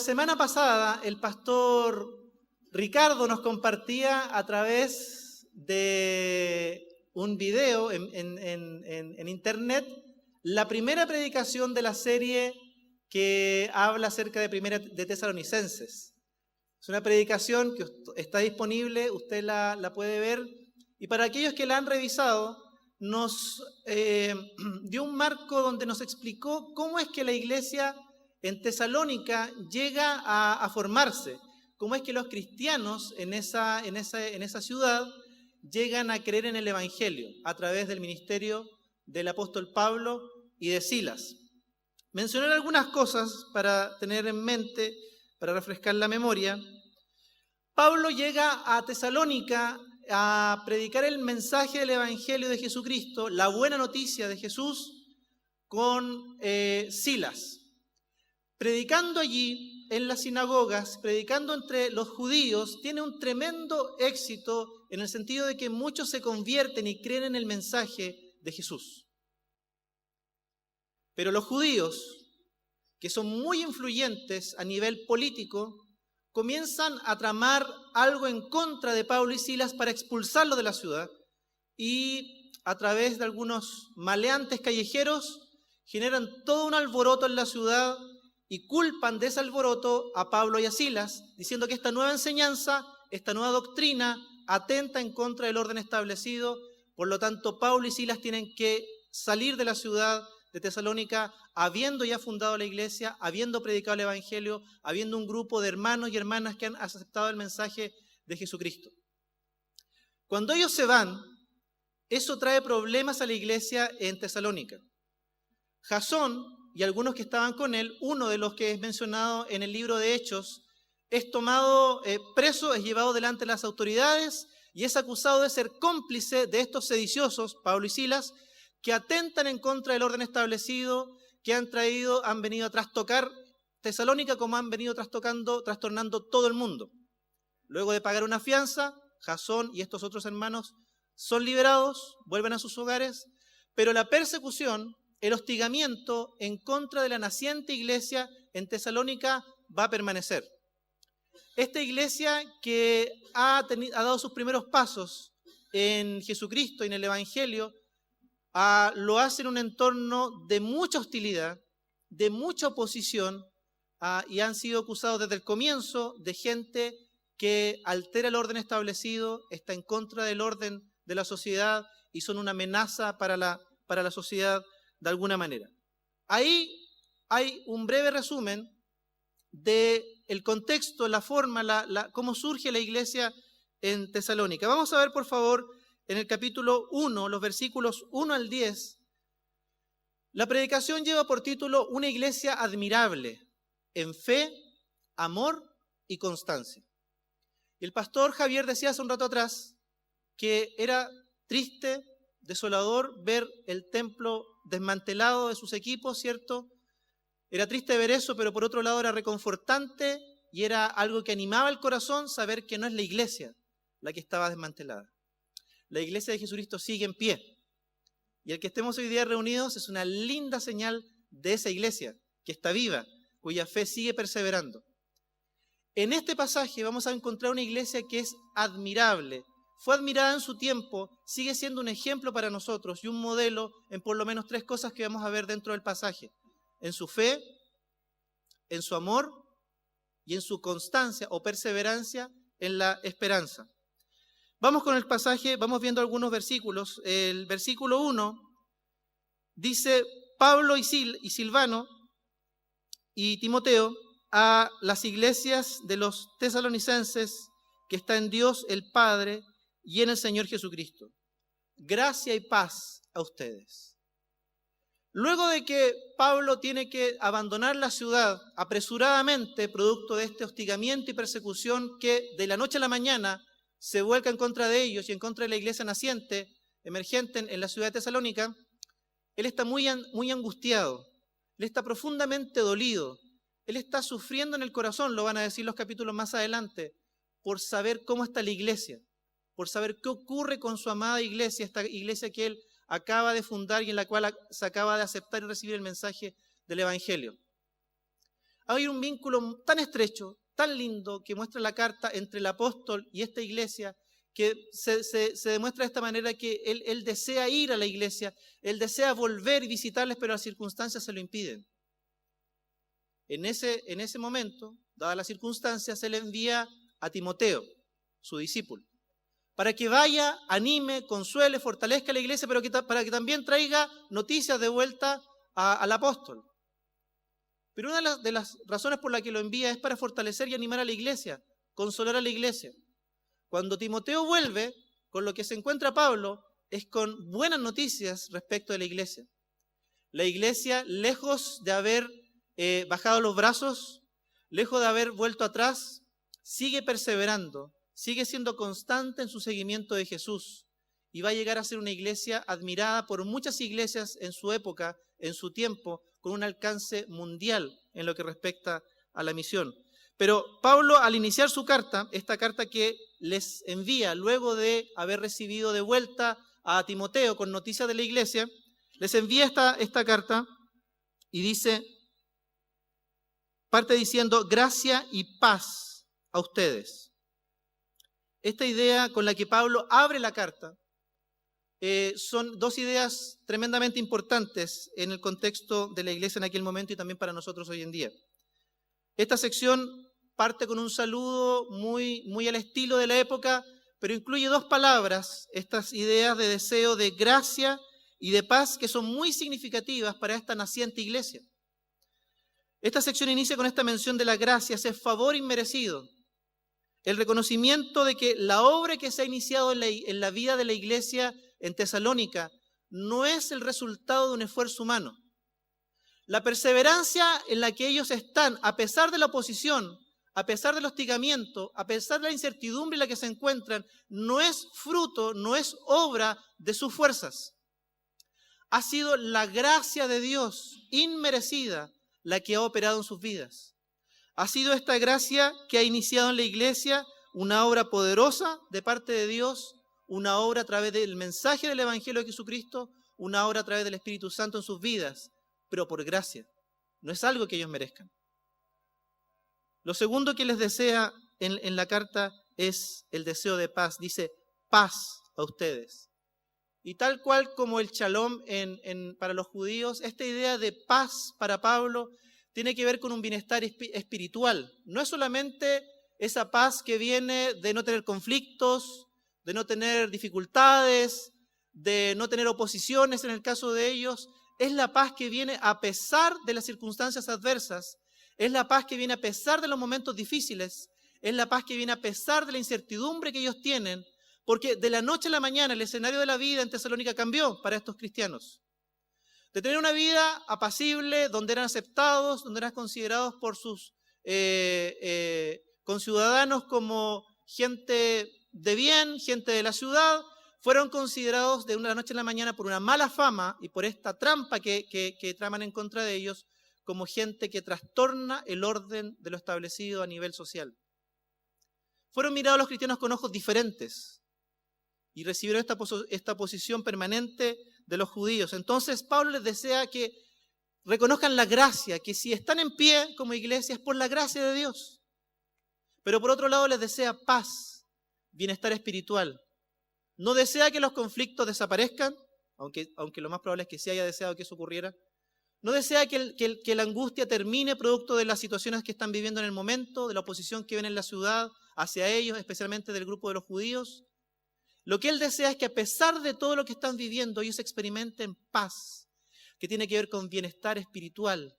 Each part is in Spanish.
semana pasada el pastor Ricardo nos compartía a través de un video en internet la primera predicación de la serie que habla acerca de Primera de Tesalonicenses. Es una predicación que está disponible, usted la puede ver, y para aquellos que la han revisado, nos dio un marco donde nos explicó cómo es que la iglesia en Tesalónica llega a formarse, cómo es que los cristianos en esa ciudad llegan a creer en el Evangelio a través del ministerio del apóstol Pablo y de Silas. Mencionar algunas cosas para tener en mente, para refrescar la memoria. Pablo llega a Tesalónica a predicar el mensaje del Evangelio de Jesucristo, la buena noticia de Jesús, con Silas. Predicando allí en las sinagogas, predicando entre los judíos, tiene un tremendo éxito en el sentido de que muchos se convierten y creen en el mensaje de Jesús. Pero los judíos, que son muy influyentes a nivel político, comienzan a tramar algo en contra de Pablo y Silas para expulsarlo de la ciudad y a través de algunos maleantes callejeros generan todo un alboroto en la ciudad y culpan de ese alboroto a Pablo y a Silas, diciendo que esta nueva enseñanza, esta nueva doctrina atenta en contra del orden establecido. Por lo tanto, Pablo y Silas tienen que salir de la ciudad de Tesalónica, habiendo ya fundado la iglesia, habiendo predicado el Evangelio, habiendo un grupo de hermanos y hermanas que han aceptado el mensaje de Jesucristo. Cuando ellos se van, eso trae problemas a la iglesia en Tesalónica. Jasón y algunos que estaban con él, uno de los que es mencionado en el libro de Hechos, es tomado preso, es llevado delante de las autoridades y es acusado de ser cómplice de estos sediciosos, Pablo y Silas, que atentan en contra del orden establecido, que han venido a trastocar Tesalónica como han venido trastornando todo el mundo. Luego de pagar una fianza, Jasón y estos otros hermanos son liberados, vuelven a sus hogares, pero la persecución, el hostigamiento en contra de la naciente iglesia en Tesalónica va a permanecer. Esta iglesia que ha dado sus primeros pasos en Jesucristo y en el Evangelio, lo hace en un entorno de mucha hostilidad, de mucha oposición, y han sido acusados desde el comienzo de gente que altera el orden establecido, está en contra del orden de la sociedad y son una amenaza para la sociedad de alguna manera. Ahí hay un breve resumen del contexto, la forma, cómo surge la iglesia en Tesalónica. Vamos a ver, por favor, en el capítulo 1, los versículos 1 al 10, la predicación lleva por título Una iglesia admirable, en fe, amor y constancia. Y el pastor Javier decía hace un rato atrás que era triste, desolador ver el templo desmantelado de sus equipos, ¿cierto? Era triste ver eso, pero por otro lado era reconfortante y era algo que animaba el corazón saber que no es la iglesia la que estaba desmantelada. La iglesia de Jesucristo sigue en pie. Y el que estemos hoy día reunidos es una linda señal de esa iglesia, que está viva, cuya fe sigue perseverando. En este pasaje vamos a encontrar una iglesia que es admirable. Fue admirada en su tiempo, sigue siendo un ejemplo para nosotros y un modelo en por lo menos 3 cosas que vamos a ver dentro del pasaje. En su fe, en su amor y en su constancia o perseverancia en la esperanza. Vamos con el pasaje, vamos viendo algunos versículos. El versículo 1 dice: Pablo y Silvano y Timoteo a las iglesias de los tesalonicenses que está en Dios el Padre y en el Señor Jesucristo. Gracia y paz a ustedes. Luego de que Pablo tiene que abandonar la ciudad apresuradamente, producto de este hostigamiento y persecución que de la noche a la mañana se vuelca en contra de ellos y en contra de la iglesia naciente, emergente en la ciudad de Tesalónica, él está muy angustiado, él está profundamente dolido, él está sufriendo en el corazón, lo van a decir los capítulos más adelante, por saber cómo está la iglesia, por saber qué ocurre con su amada iglesia, esta iglesia que él acaba de fundar y en la cual se acaba de aceptar y recibir el mensaje del Evangelio. hay un vínculo tan estrecho, tan lindo, que muestra la carta entre el apóstol y esta iglesia, que se demuestra de esta manera que él desea ir a la iglesia, él desea volver y visitarles, pero las circunstancias se lo impiden. En ese momento, dadas las circunstancias, se le envía a Timoteo, su discípulo, para que vaya, anime, consuele, fortalezca a la iglesia, pero para que también traiga noticias de vuelta al apóstol. Pero una de las razones por las que lo envía es para fortalecer y animar a la iglesia, consolar a la iglesia. Cuando Timoteo vuelve, con lo que se encuentra Pablo es con buenas noticias respecto de la iglesia. La iglesia, lejos de haber bajado los brazos, lejos de haber vuelto atrás, sigue perseverando, sigue siendo constante en su seguimiento de Jesús y va a llegar a ser una iglesia admirada por muchas iglesias en su época, en su tiempo, con un alcance mundial en lo que respecta a la misión. Pero Pablo, al iniciar su carta, esta carta que les envía luego de haber recibido de vuelta a Timoteo con noticias de la iglesia, les envía esta carta y dice, parte diciendo, gracia y paz a ustedes. Esta idea con la que Pablo abre la carta son dos ideas tremendamente importantes en el contexto de la iglesia en aquel momento y también para nosotros hoy en día. Esta sección parte con un saludo muy al estilo de la época, pero incluye dos palabras, estas ideas de deseo de gracia y de paz que son muy significativas para esta naciente iglesia. Esta sección inicia con esta mención de la gracia, ese favor inmerecido, el reconocimiento de que la obra que se ha iniciado en la vida de la iglesia en Tesalónica no es el resultado de un esfuerzo humano. La perseverancia en la que ellos están, a pesar de la oposición, a pesar del hostigamiento, a pesar de la incertidumbre en la que se encuentran, no es fruto, no es obra de sus fuerzas. Ha sido la gracia de Dios inmerecida la que ha operado en sus vidas. Ha sido esta gracia que ha iniciado en la iglesia una obra poderosa de parte de Dios, una obra a través del mensaje del Evangelio de Jesucristo, una obra a través del Espíritu Santo en sus vidas, pero por gracia. No es algo que ellos merezcan. Lo segundo que les desea en la carta es el deseo de paz. Dice, paz a ustedes. Y tal cual como el shalom para los judíos, esta idea de paz para Pablo tiene que ver con un bienestar espiritual. No es solamente esa paz que viene de no tener conflictos, de no tener dificultades, de no tener oposiciones en el caso de ellos. Es la paz que viene a pesar de las circunstancias adversas, es la paz que viene a pesar de los momentos difíciles, es la paz que viene a pesar de la incertidumbre que ellos tienen, porque de la noche a la mañana el escenario de la vida en Tesalónica cambió para estos cristianos. De tener una vida apacible, donde eran aceptados, donde eran considerados por sus conciudadanos como gente de bien, gente de la ciudad, fueron considerados de una noche a la mañana por una mala fama y por esta trampa que traman en contra de ellos, como gente que trastorna el orden de lo establecido a nivel social. Fueron mirados los cristianos con ojos diferentes y recibieron esta posición permanente de los judíos. Entonces Pablo les desea que reconozcan la gracia, que si están en pie como iglesia es por la gracia de Dios. Pero por otro lado les desea paz, bienestar espiritual. No desea que los conflictos desaparezcan, aunque lo más probable es que sí haya deseado que eso ocurriera. No desea que la angustia termine producto de las situaciones que están viviendo en el momento, de la oposición que ven en la ciudad hacia ellos, especialmente del grupo de los judíos. Lo que él desea es que a pesar de todo lo que están viviendo, ellos experimenten paz, que tiene que ver con bienestar espiritual,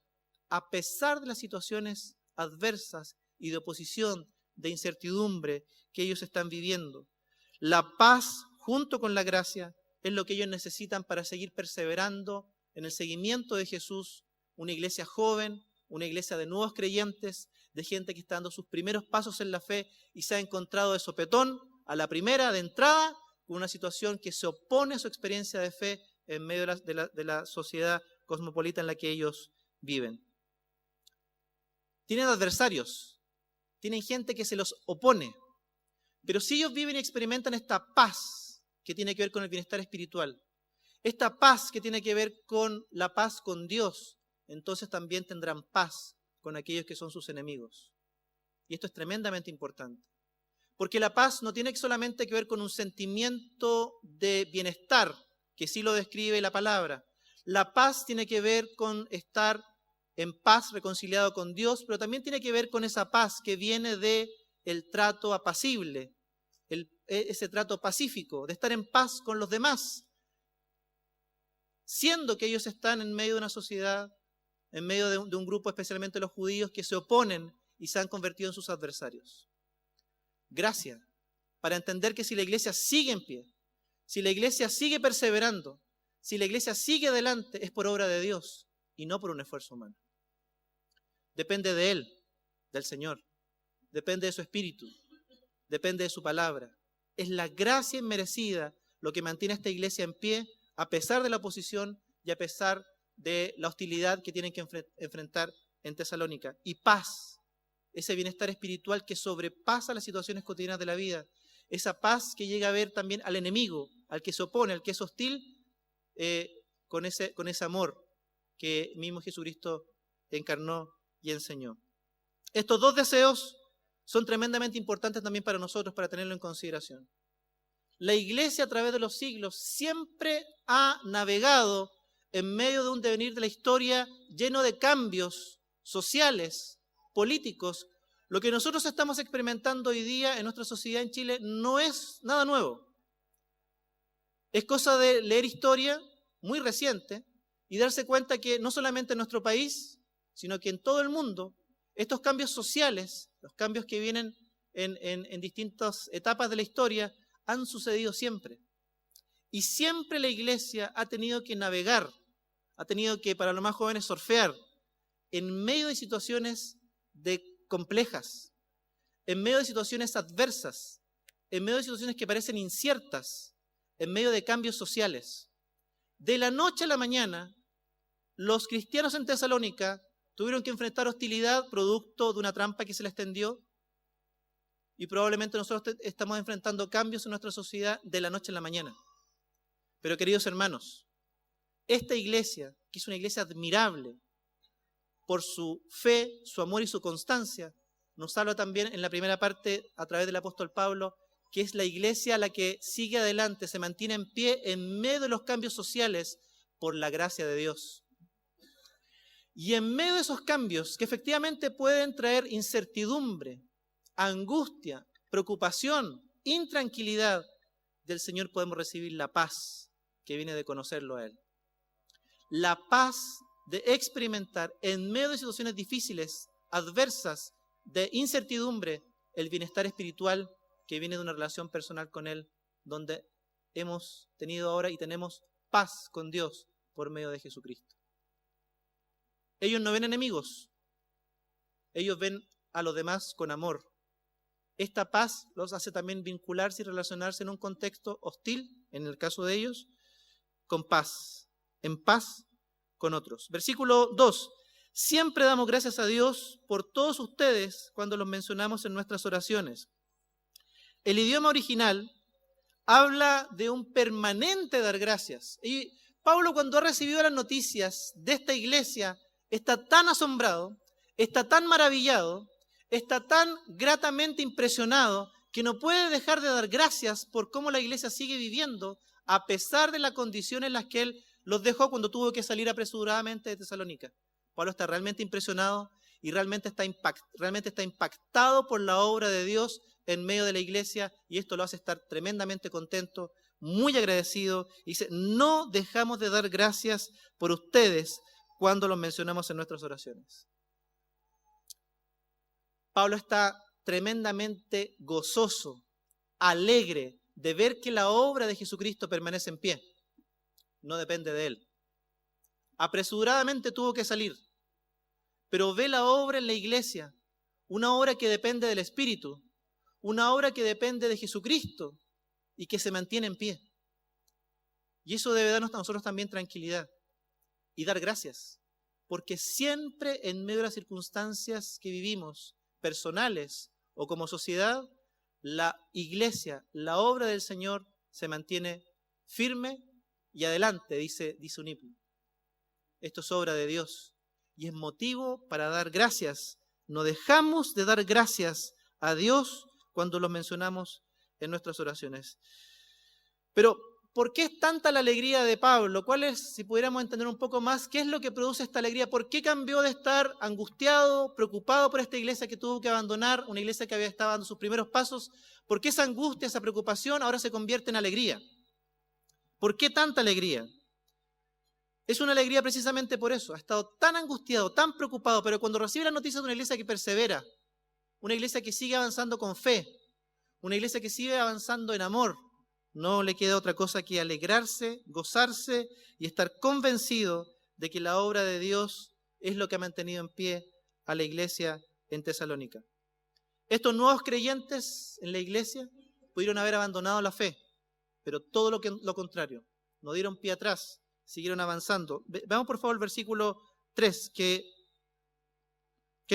a pesar de las situaciones adversas y de oposición, de incertidumbre que ellos están viviendo. La paz, junto con la gracia, es lo que ellos necesitan para seguir perseverando en el seguimiento de Jesús, una iglesia joven, una iglesia de nuevos creyentes, de gente que está dando sus primeros pasos en la fe y se ha encontrado de sopetón a la primera de entrada con una situación que se opone a su experiencia de fe en medio de la sociedad cosmopolita en la que ellos viven. Tienen adversarios, tienen gente que se los opone, pero si ellos viven y experimentan esta paz que tiene que ver con el bienestar espiritual, esta paz que tiene que ver con la paz con Dios, entonces también tendrán paz con aquellos que son sus enemigos. Y esto es tremendamente importante. Porque la paz no tiene solamente que ver con un sentimiento de bienestar, que sí lo describe la palabra. La paz tiene que ver con estar en paz, reconciliado con Dios, pero también tiene que ver con esa paz que viene de el trato apacible, ese trato pacífico, de estar en paz con los demás, siendo que ellos están en medio de una sociedad, en medio de un grupo, especialmente los judíos, que se oponen y se han convertido en sus adversarios. Gracia, para entender que si la iglesia sigue en pie, si la iglesia sigue perseverando, si la iglesia sigue adelante, es por obra de Dios y no por un esfuerzo humano. Depende de Él, del Señor, depende de su Espíritu, depende de su palabra. Es la gracia inmerecida lo que mantiene a esta iglesia en pie, a pesar de la oposición y a pesar de la hostilidad que tienen que enfrentar en Tesalónica. Y paz, ese bienestar espiritual que sobrepasa las situaciones cotidianas de la vida, esa paz que llega a ver también al enemigo, al que se opone, al que es hostil, con ese amor que mismo Jesucristo encarnó y enseñó. Estos dos deseos son tremendamente importantes también para nosotros, para tenerlo en consideración. La iglesia a través de los siglos siempre ha navegado en medio de un devenir de la historia lleno de cambios sociales, políticos. Lo que nosotros estamos experimentando hoy día en nuestra sociedad en Chile no es nada nuevo. Es cosa de leer historia muy reciente y darse cuenta que no solamente en nuestro país, sino que en todo el mundo, estos cambios sociales, los cambios que vienen en distintas etapas de la historia, han sucedido siempre. Y siempre la iglesia ha tenido que navegar, ha tenido que, para los más jóvenes, surfear en medio de situaciones complejas, en medio de situaciones adversas, en medio de situaciones que parecen inciertas, en medio de cambios sociales. De la noche a la mañana, los cristianos en Tesalónica tuvieron que enfrentar hostilidad producto de una trampa que se les tendió, y probablemente nosotros estamos enfrentando cambios en nuestra sociedad de la noche a la mañana. Pero queridos hermanos, esta iglesia, que es una iglesia admirable por su fe, su amor y su constancia, nos habla también en la primera parte a través del apóstol Pablo, que es la iglesia la que sigue adelante, se mantiene en pie en medio de los cambios sociales por la gracia de Dios. Y en medio de esos cambios que efectivamente pueden traer incertidumbre, angustia, preocupación, intranquilidad, del Señor podemos recibir la paz que viene de conocerlo a Él. La paz de experimentar en medio de situaciones difíciles, adversas, de incertidumbre, el bienestar espiritual que viene de una relación personal con Él, donde hemos tenido ahora y tenemos paz con Dios por medio de Jesucristo. Ellos no ven enemigos, ellos ven a los demás con amor. Esta paz los hace también vincularse y relacionarse en un contexto hostil, en el caso de ellos, con paz, en paz con otros. Versículo 2. Siempre damos gracias a Dios por todos ustedes cuando los mencionamos en nuestras oraciones. El idioma original habla de un permanente dar gracias. Y Pablo, cuando ha recibido las noticias de esta iglesia, está tan asombrado, está tan maravillado, está tan gratamente impresionado que no puede dejar de dar gracias por cómo la iglesia sigue viviendo a pesar de las condiciones en las que él los dejó cuando tuvo que salir apresuradamente de Tesalónica. Pablo está realmente impresionado y realmente está impactado por la obra de Dios en medio de la iglesia, y esto lo hace estar tremendamente contento, muy agradecido, y dice, no dejamos de dar gracias por ustedes cuando los mencionamos en nuestras oraciones. Pablo está tremendamente gozoso, alegre de ver que la obra de Jesucristo permanece en pie. No depende de él. Apresuradamente tuvo que salir, pero ve la obra en la iglesia, una obra que depende del Espíritu, una obra que depende de Jesucristo y que se mantiene en pie. Y eso debe darnos a nosotros también tranquilidad y dar gracias, porque siempre en medio de las circunstancias que vivimos, personales o como sociedad, la iglesia, la obra del Señor se mantiene firme y adelante, dice un himno. Esto es obra de Dios. y es motivo para dar gracias. No dejamos de dar gracias a Dios cuando lo mencionamos en nuestras oraciones. Pero, ¿por qué es tanta la alegría de Pablo? ¿Cuál es, si pudiéramos entender un poco más, qué es lo que produce esta alegría? ¿Por qué cambió de estar angustiado, preocupado por esta iglesia que tuvo que abandonar, una iglesia que había estado dando sus primeros pasos? ¿Por qué esa angustia, esa preocupación ahora se convierte en alegría? ¿Por qué tanta alegría? Es una alegría precisamente por eso. Ha estado tan angustiado, tan preocupado, pero cuando recibe la noticia de una iglesia que persevera, una iglesia que sigue avanzando con fe, una iglesia que sigue avanzando en amor, no le queda otra cosa que alegrarse, gozarse y estar convencido de que la obra de Dios es lo que ha mantenido en pie a la iglesia en Tesalónica. Estos nuevos creyentes en la iglesia pudieron haber abandonado la fe, pero todo lo contrario, no dieron pie atrás, siguieron avanzando. Veamos por favor el versículo 3, que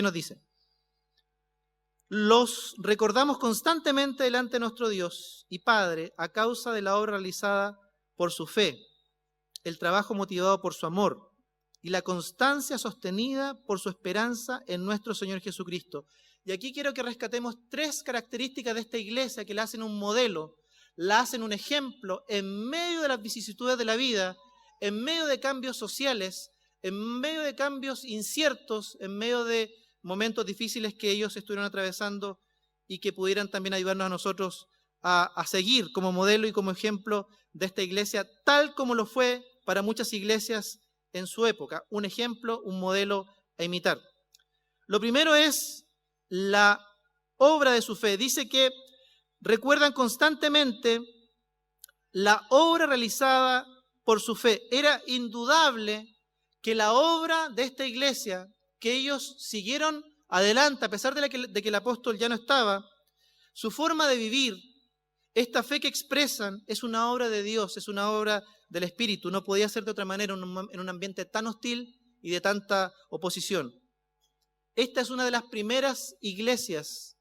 nos dice: los recordamos constantemente delante de nuestro Dios y Padre a causa de la obra realizada por su fe, el trabajo motivado por su amor y la constancia sostenida por su esperanza en nuestro Señor Jesucristo. Y aquí quiero que rescatemos 3 características de esta iglesia que la hacen un modelo, la hacen un ejemplo en medio de las vicisitudes de la vida, en medio de cambios sociales, en medio de cambios inciertos, en medio de momentos difíciles que ellos estuvieron atravesando y que pudieran también ayudarnos a nosotros a seguir como modelo y como ejemplo de esta iglesia, tal como lo fue para muchas iglesias en su época. Un ejemplo, un modelo a imitar. Lo primero es la obra de su fe. Dice que recuerdan constantemente la obra realizada por su fe. Era indudable que la obra de esta iglesia, que ellos siguieron adelante, a pesar de que el apóstol ya no estaba, su forma de vivir, esta fe que expresan, es una obra de Dios, es una obra del Espíritu. No podía ser de otra manera en un ambiente tan hostil y de tanta oposición. Esta es una de las primeras iglesias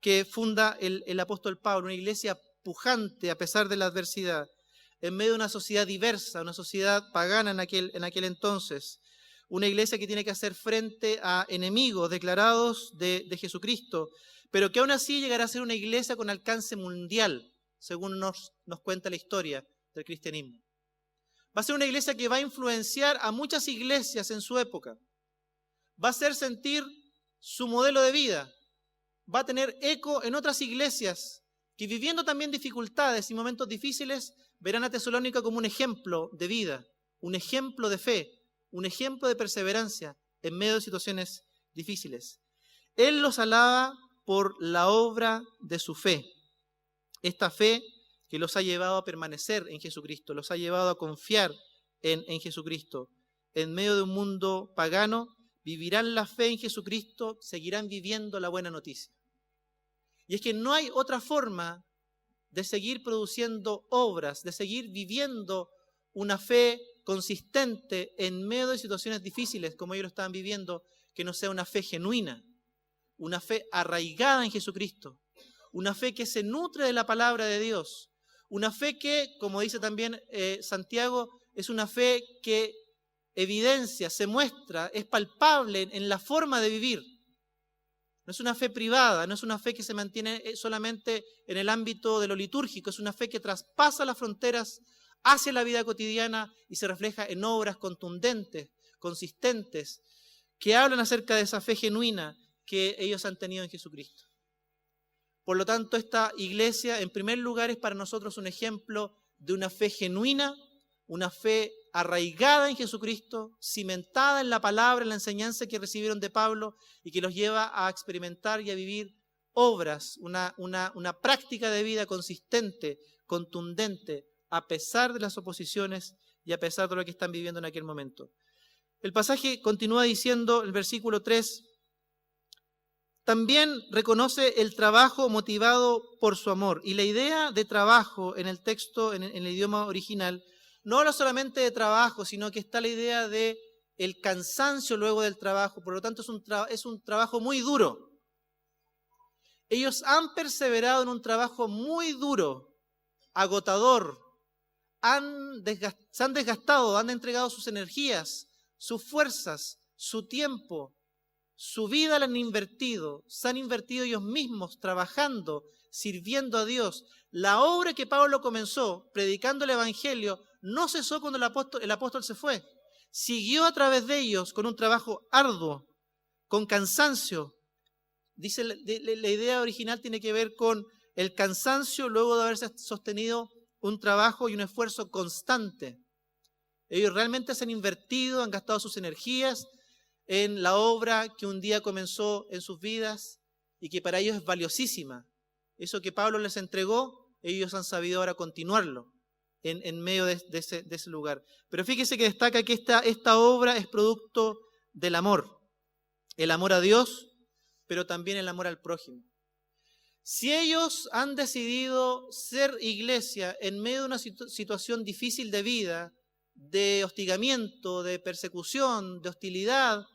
que funda el apóstol Pablo, una iglesia pujante a pesar de la adversidad, en medio de una sociedad diversa, una sociedad pagana en aquel entonces. Una iglesia que tiene que hacer frente a enemigos declarados de Jesucristo, pero que aún así llegará a ser una iglesia con alcance mundial, según nos cuenta la historia del cristianismo. Va a ser una iglesia que va a influenciar a muchas iglesias en su época. Va a hacer sentir su modelo de vida. Va a tener eco en otras iglesias que, viviendo también dificultades y momentos difíciles, verán a Tesalónica como un ejemplo de vida, un ejemplo de fe, un ejemplo de perseverancia en medio de situaciones difíciles. Él los alaba por la obra de su fe. Esta fe que los ha llevado a permanecer en Jesucristo, los ha llevado a confiar en Jesucristo. En medio de un mundo pagano, vivirán la fe en Jesucristo, seguirán viviendo la buena noticia. Y es que no hay otra forma de seguir produciendo obras, de seguir viviendo una fe consistente en medio de situaciones difíciles como ellos lo estaban viviendo, que no sea una fe genuina, una fe arraigada en Jesucristo, una fe que se nutre de la palabra de Dios, una fe que, como dice también Santiago, es una fe que evidencia, se muestra, es palpable en la forma de vivir. No es una fe privada, no es una fe que se mantiene solamente en el ámbito de lo litúrgico, es una fe que traspasa las fronteras hacia la vida cotidiana y se refleja en obras contundentes, consistentes, que hablan acerca de esa fe genuina que ellos han tenido en Jesucristo. Por lo tanto, esta iglesia, en primer lugar, es para nosotros un ejemplo de una fe genuina, una fe arraigada en Jesucristo, cimentada en la palabra, en la enseñanza que recibieron de Pablo y que los lleva a experimentar y a vivir obras, una práctica de vida consistente, contundente, a pesar de las oposiciones y a pesar de lo que están viviendo en aquel momento. El pasaje continúa diciendo, el versículo 3, también reconoce el trabajo motivado por su amor. Y la idea de trabajo en el texto, en el idioma original, no habla solamente de trabajo, sino que está la idea de el cansancio luego del trabajo. Por lo tanto, es un trabajo muy duro. Ellos han perseverado en un trabajo muy duro, agotador. Se han desgastado, han entregado sus energías, sus fuerzas, su tiempo, su vida la han invertido, se han invertido ellos mismos trabajando, sirviendo a Dios. La obra que Pablo comenzó, predicando el Evangelio, no cesó cuando el apóstol se fue. Siguió a través de ellos con un trabajo arduo, con cansancio. Dice, la idea original tiene que ver con el cansancio luego de haberse sostenido un trabajo y un esfuerzo constante. Ellos realmente se han invertido, han gastado sus energías en la obra que un día comenzó en sus vidas y que para ellos es valiosísima. Eso que Pablo les entregó, ellos han sabido ahora continuarlo en medio de ese lugar. Pero fíjese que destaca que esta obra es producto del amor. El amor a Dios, pero también el amor al prójimo. Si ellos han decidido ser iglesia en medio de una situación difícil de vida, de hostigamiento, de persecución, de hostilidad,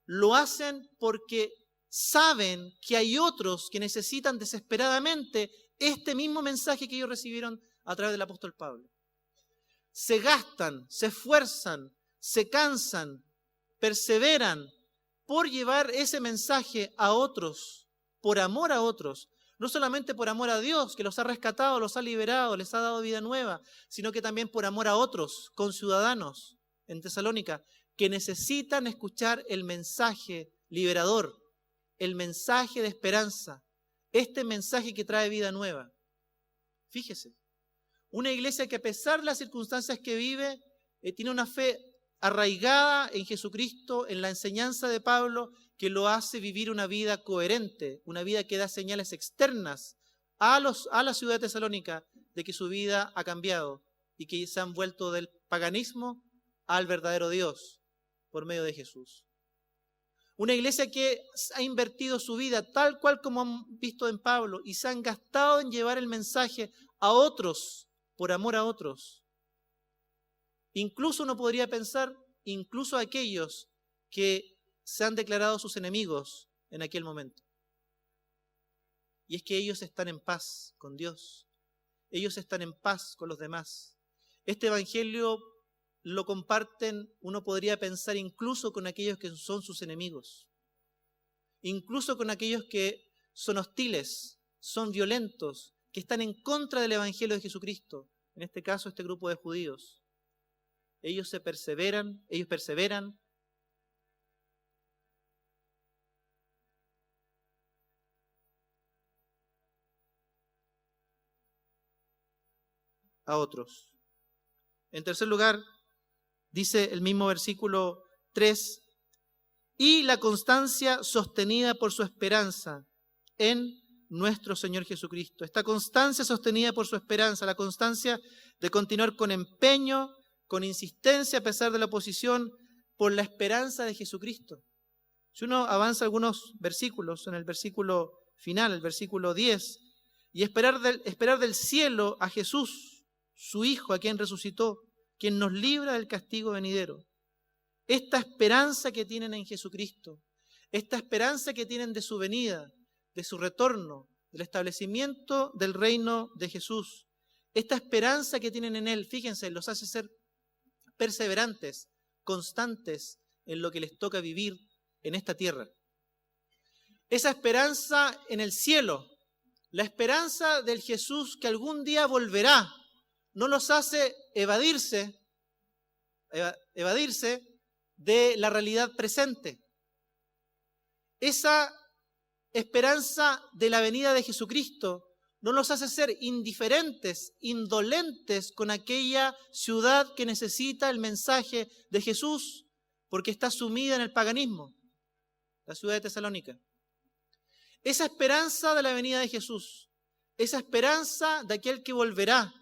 lo hacen porque saben que hay otros que necesitan desesperadamente este mismo mensaje que ellos recibieron a través del apóstol Pablo. Se gastan, se esfuerzan, se cansan, perseveran por llevar ese mensaje a otros, por amor a otros, no solamente por amor a Dios, que los ha rescatado, los ha liberado, les ha dado vida nueva, sino que también por amor a otros, conciudadanos en Tesalónica, que necesitan escuchar el mensaje liberador, el mensaje de esperanza, este mensaje que trae vida nueva. Fíjese, una iglesia que a pesar de las circunstancias que vive, tiene una fe arraigada en Jesucristo, en la enseñanza de Pablo, que lo hace vivir una vida coherente, una vida que da señales externas a la ciudad de Tesalónica de que su vida ha cambiado y que se han vuelto del paganismo al verdadero Dios por medio de Jesús. Una iglesia que ha invertido su vida tal cual como han visto en Pablo y se han gastado en llevar el mensaje a otros por amor a otros. Incluso uno podría pensar, incluso a aquellos que se han declarado sus enemigos en aquel momento. Y es que ellos están en paz con Dios. Ellos están en paz con los demás. Este evangelio lo comparten, uno podría pensar, incluso con aquellos que son sus enemigos. Incluso con aquellos que son hostiles, son violentos, que están en contra del evangelio de Jesucristo. En este caso, este grupo de judíos. Ellos perseveran a otros. En tercer lugar, dice el mismo versículo 3, y la constancia sostenida por su esperanza en nuestro Señor Jesucristo. Esta constancia sostenida por su esperanza, la constancia de continuar con empeño, con insistencia a pesar de la oposición, por la esperanza de Jesucristo. Si uno avanza algunos versículos, en el versículo final, el versículo 10, y esperar del cielo a Jesús, su Hijo, a quien resucitó, quien nos libra del castigo venidero. Esta esperanza que tienen en Jesucristo, esta esperanza que tienen de su venida, de su retorno, del establecimiento del reino de Jesús, esta esperanza que tienen en Él, fíjense, los hace ser perseverantes, constantes en lo que les toca vivir en esta tierra. Esa esperanza en el cielo, la esperanza del Jesús que algún día volverá, no los hace evadirse de la realidad presente. Esa esperanza de la venida de Jesucristo no los hace ser indiferentes, indolentes con aquella ciudad que necesita el mensaje de Jesús porque está sumida en el paganismo, la ciudad de Tesalónica. Esa esperanza de la venida de Jesús, esa esperanza de aquel que volverá,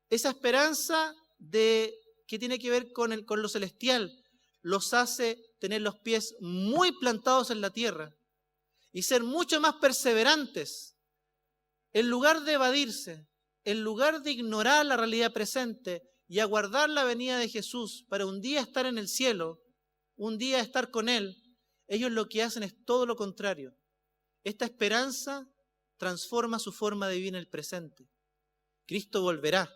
esa esperanza que tiene que ver con lo celestial, los hace tener los pies muy plantados en la tierra y ser mucho más perseverantes. En lugar de evadirse, en lugar de ignorar la realidad presente y aguardar la venida de Jesús para un día estar en el cielo, un día estar con Él, ellos lo que hacen es todo lo contrario. Esta esperanza transforma su forma de vivir en el presente. Cristo volverá.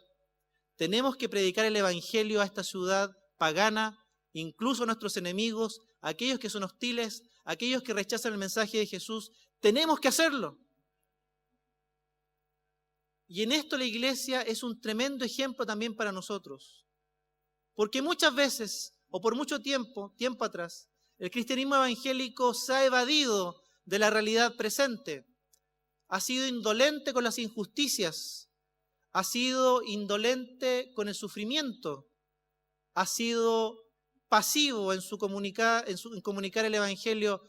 Tenemos que predicar el evangelio a esta ciudad pagana incluso a nuestros enemigos, a aquellos que son hostiles, a aquellos que rechazan el mensaje de Jesús. Tenemos que hacerlo. Y en esto la iglesia es un tremendo ejemplo también para nosotros. Porque muchas veces, o por mucho tiempo atrás, el cristianismo evangélico se ha evadido de la realidad presente. Ha sido indolente con las injusticias, ha sido indolente con el sufrimiento, ha sido pasivo en comunicar el evangelio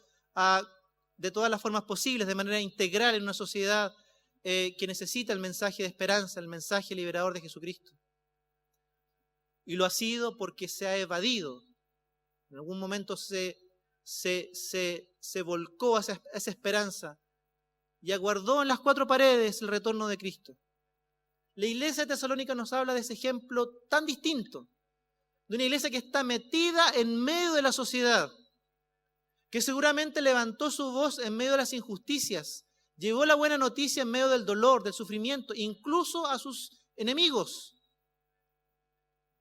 de todas las formas posibles, de manera integral en una sociedad que necesita el mensaje de esperanza, el mensaje liberador de Jesucristo. Y lo ha sido porque se ha evadido. En algún momento se volcó a esa esperanza y aguardó en las cuatro paredes el retorno de Cristo. La iglesia de Tesalónica nos habla de ese ejemplo tan distinto, de una iglesia que está metida en medio de la sociedad, que seguramente levantó su voz en medio de las injusticias, llevó la buena noticia en medio del dolor, del sufrimiento, incluso a sus enemigos.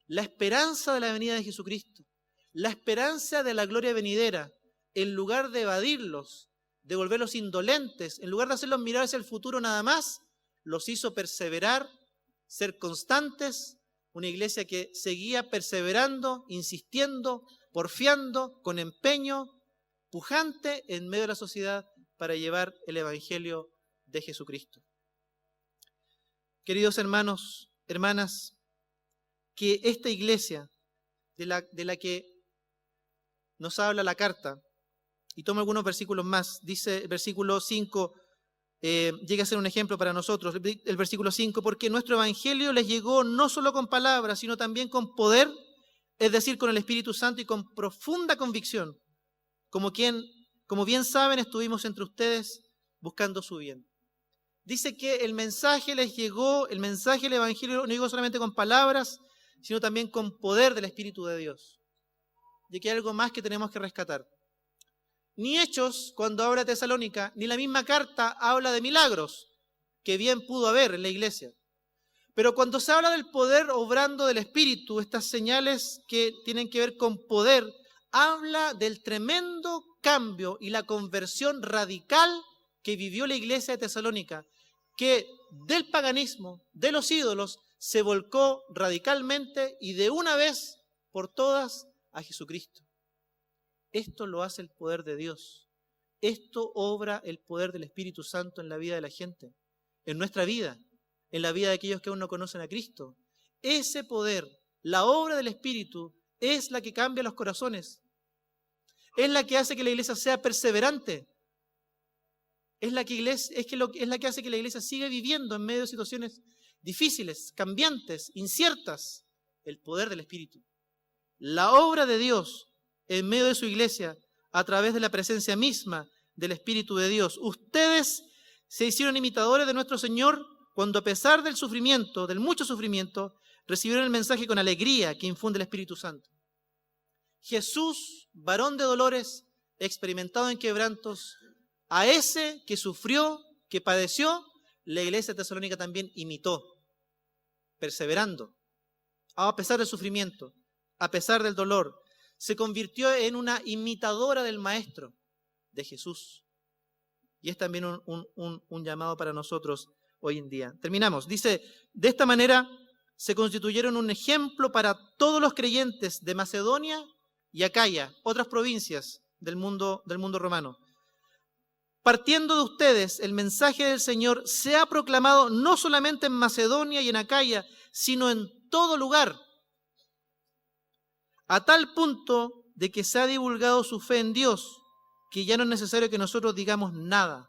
La esperanza de la venida de Jesucristo, la esperanza de la gloria venidera, en lugar de evadirlos, de volverlos indolentes, en lugar de hacerlos mirar hacia el futuro nada más, los hizo perseverar, ser constantes, una iglesia que seguía perseverando, insistiendo, porfiando, con empeño, pujante en medio de la sociedad para llevar el evangelio de Jesucristo. Queridos hermanos, hermanas, que esta iglesia de la que nos habla la carta, y tomo algunos versículos más, dice el versículo 5, llega a ser un ejemplo para nosotros, el versículo 5, porque nuestro evangelio les llegó no solo con palabras, sino también con poder, es decir, con el Espíritu Santo y con profunda convicción, como bien saben, estuvimos entre ustedes buscando su bien. Dice que el mensaje les llegó, el mensaje del evangelio no llegó solamente con palabras, sino también con poder del Espíritu de Dios. Y que hay algo más que tenemos que rescatar. Ni Hechos, cuando habla de Tesalónica, ni la misma carta habla de milagros, que bien pudo haber en la iglesia. Pero cuando se habla del poder obrando del Espíritu, estas señales que tienen que ver con poder, habla del tremendo cambio y la conversión radical que vivió la iglesia de Tesalónica, que del paganismo, de los ídolos, se volcó radicalmente y de una vez por todas a Jesucristo. Esto lo hace el poder de Dios. Esto obra el poder del Espíritu Santo en la vida de la gente, en nuestra vida, en la vida de aquellos que aún no conocen a Cristo. Ese poder, la obra del Espíritu, es la que cambia los corazones. Es la que hace que la iglesia sea perseverante. Es la que hace que la iglesia siga viviendo en medio de situaciones difíciles, cambiantes, inciertas. El poder del Espíritu. La obra de Dios en medio de su iglesia, a través de la presencia misma del Espíritu de Dios. Ustedes se hicieron imitadores de nuestro Señor cuando, a pesar del sufrimiento, del mucho sufrimiento, recibieron el mensaje con alegría que infunde el Espíritu Santo. Jesús, varón de dolores, experimentado en quebrantos, a ese que sufrió, que padeció, la iglesia de Tesalónica también imitó, perseverando, a pesar del sufrimiento, a pesar del dolor. Se convirtió en una imitadora del Maestro, de Jesús. Y es también un llamado para nosotros hoy en día. Terminamos. Dice, de esta manera se constituyeron un ejemplo para todos los creyentes de Macedonia y Acaya, otras provincias del mundo romano. Partiendo de ustedes, el mensaje del Señor se ha proclamado no solamente en Macedonia y en Acaya, sino en todo lugar, a tal punto de que se ha divulgado su fe en Dios, que ya no es necesario que nosotros digamos nada.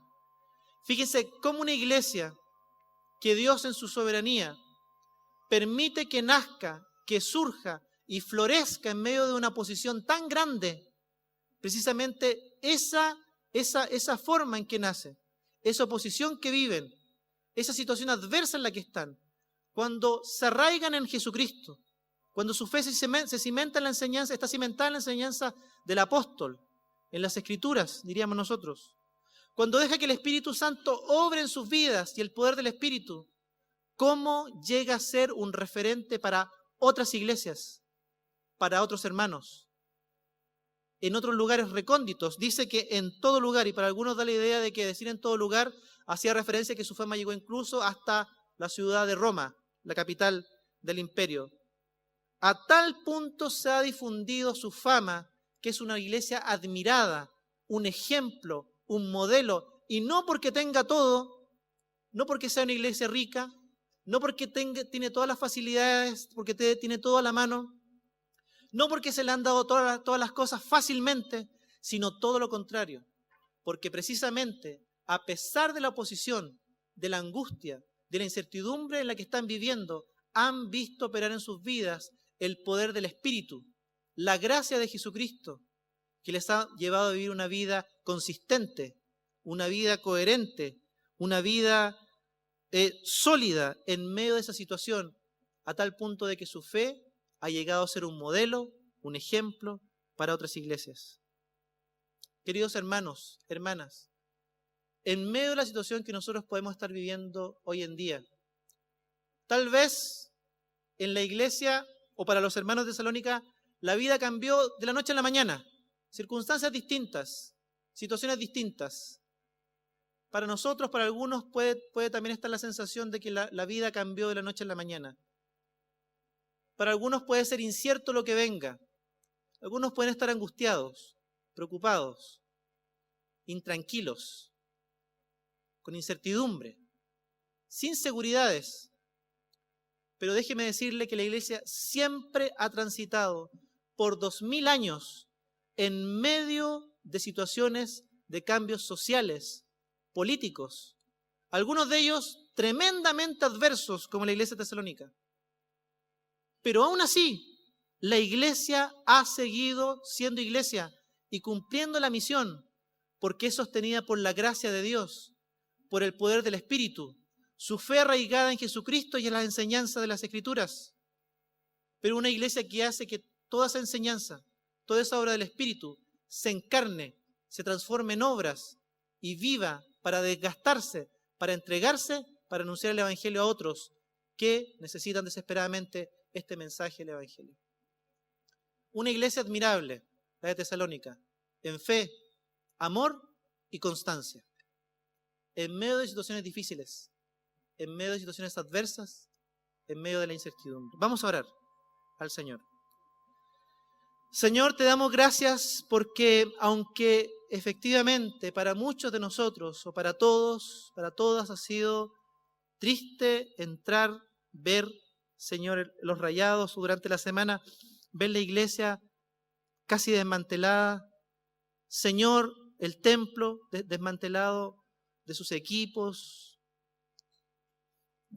Fíjense cómo una iglesia que Dios en su soberanía permite que nazca, que surja y florezca en medio de una posición tan grande, precisamente esa forma en que nace, esa oposición que viven, esa situación adversa en la que están, cuando se arraigan en Jesucristo, cuando su fe se cimenta en la enseñanza, está cimentada en la enseñanza del apóstol, en las Escrituras, diríamos nosotros. Cuando deja que el Espíritu Santo obre en sus vidas y el poder del Espíritu, ¿cómo llega a ser un referente para otras iglesias, para otros hermanos? en otros lugares recónditos. Dice que en todo lugar, y para algunos da la idea de que decir en todo lugar hacía referencia a que su fama llegó incluso hasta la ciudad de Roma, la capital del imperio. A tal punto se ha difundido su fama que es una iglesia admirada, un ejemplo, un modelo, y no porque tenga todo, no porque sea una iglesia rica, no porque tiene todas las facilidades, porque tiene todo a la mano, no porque se le han dado todas las cosas fácilmente, sino todo lo contrario, porque precisamente a pesar de la oposición, de la angustia, de la incertidumbre en la que están viviendo, han visto operar en sus vidas el poder del Espíritu, la gracia de Jesucristo, que les ha llevado a vivir una vida consistente, una vida coherente, una vida sólida en medio de esa situación, a tal punto de que su fe ha llegado a ser un modelo, un ejemplo para otras iglesias. Queridos hermanos, hermanas, en medio de la situación que nosotros podemos estar viviendo hoy en día, tal vez en la iglesia o para los hermanos de Tesalónica, la vida cambió de la noche a la mañana, circunstancias distintas, situaciones distintas. Para nosotros, para algunos, puede también estar la sensación de que la vida cambió de la noche a la mañana. Para algunos puede ser incierto lo que venga. Algunos pueden estar angustiados, preocupados, intranquilos, con incertidumbre, sin seguridades. Pero déjeme decirle que la iglesia siempre ha transitado por 2000 años en medio de situaciones de cambios sociales, políticos, algunos de ellos tremendamente adversos, como la iglesia tesalónica. Pero aún así, la iglesia ha seguido siendo iglesia y cumpliendo la misión, porque es sostenida por la gracia de Dios, por el poder del Espíritu, su fe arraigada en Jesucristo y en las enseñanzas de las Escrituras. Pero una iglesia que hace que toda esa enseñanza, toda esa obra del Espíritu, se encarne, se transforme en obras y viva para desgastarse, para entregarse, para anunciar el Evangelio a otros que necesitan desesperadamente este mensaje del Evangelio. Una iglesia admirable, la de Tesalónica, en fe, amor y constancia. En medio de situaciones difíciles, en medio de situaciones adversas, en medio de la incertidumbre. Vamos a orar al Señor. Señor, te damos gracias porque aunque efectivamente para muchos de nosotros o para todos, para todas ha sido triste entrar, ver, Señor, los rayados durante la semana, ver la iglesia casi desmantelada, Señor, el templo desmantelado de sus equipos,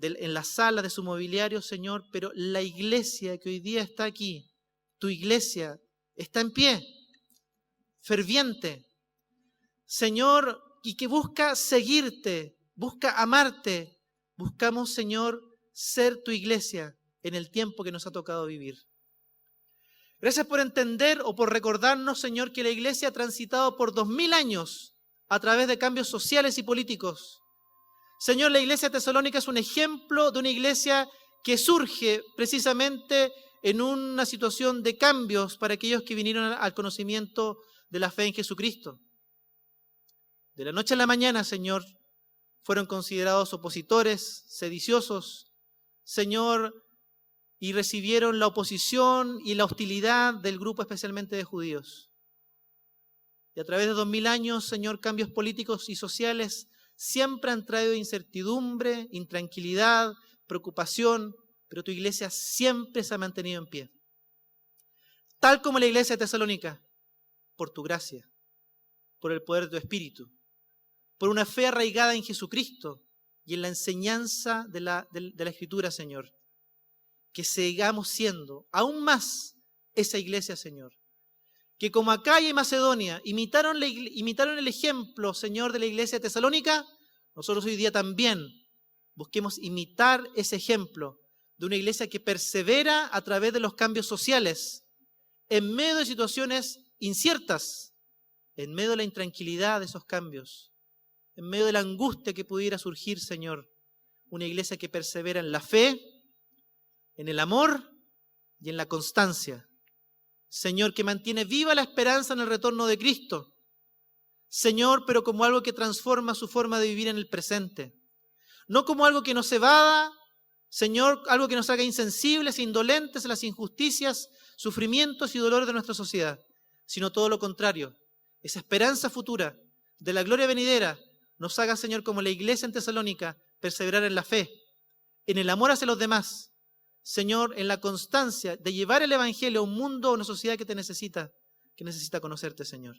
en la sala de su mobiliario, Señor, pero la iglesia que hoy día está aquí, tu iglesia, está en pie, ferviente, Señor, y que busca seguirte, busca amarte. Buscamos, Señor, ser tu iglesia en el tiempo que nos ha tocado vivir. Gracias por entender o por recordarnos, Señor, que la iglesia ha transitado por 2000 años a través de cambios sociales y políticos. Señor, la iglesia tesalónica es un ejemplo de una iglesia que surge precisamente en una situación de cambios para aquellos que vinieron al conocimiento de la fe en Jesucristo. De la noche a la mañana, Señor, fueron considerados opositores, sediciosos, Señor, y recibieron la oposición y la hostilidad del grupo especialmente de judíos. Y a través de 2000 años, Señor, cambios políticos y sociales siempre han traído incertidumbre, intranquilidad, preocupación, pero tu iglesia siempre se ha mantenido en pie. Tal como la iglesia de Tesalónica, por tu gracia, por el poder de tu Espíritu, por una fe arraigada en Jesucristo y en la enseñanza de la Escritura, Señor. Que sigamos siendo aún más esa iglesia, Señor. Que como Acaya y Macedonia imitaron el ejemplo, Señor, de la iglesia de Tesalónica, nosotros hoy día también busquemos imitar ese ejemplo de una iglesia que persevera a través de los cambios sociales, en medio de situaciones inciertas, en medio de la intranquilidad de esos cambios, en medio de la angustia que pudiera surgir, Señor. Una iglesia que persevera en la fe, en el amor y en la constancia, Señor, que mantiene viva la esperanza en el retorno de Cristo. Señor, pero como algo que transforma su forma de vivir en el presente. No como algo que nos evada, Señor, algo que nos haga insensibles, indolentes a las injusticias, sufrimientos y dolores de nuestra sociedad, sino todo lo contrario. Esa esperanza futura de la gloria venidera nos haga, Señor, como la iglesia en Tesalónica, perseverar en la fe, en el amor hacia los demás, Señor, en la constancia de llevar el Evangelio a un mundo, a una sociedad que necesita conocerte, Señor.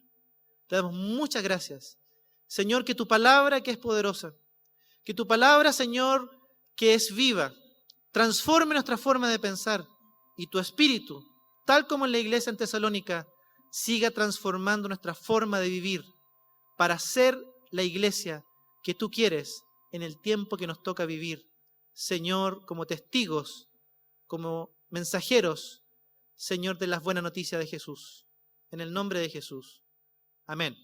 Te damos muchas gracias. Señor, que tu palabra, que es poderosa, que tu palabra, Señor, que es viva, transforme nuestra forma de pensar, y tu espíritu, tal como en la iglesia en Tesalónica, siga transformando nuestra forma de vivir para ser la iglesia que tú quieres en el tiempo que nos toca vivir. Señor, como testigos, como mensajeros, Señor, de las buenas noticias de Jesús. En el nombre de Jesús. Amén.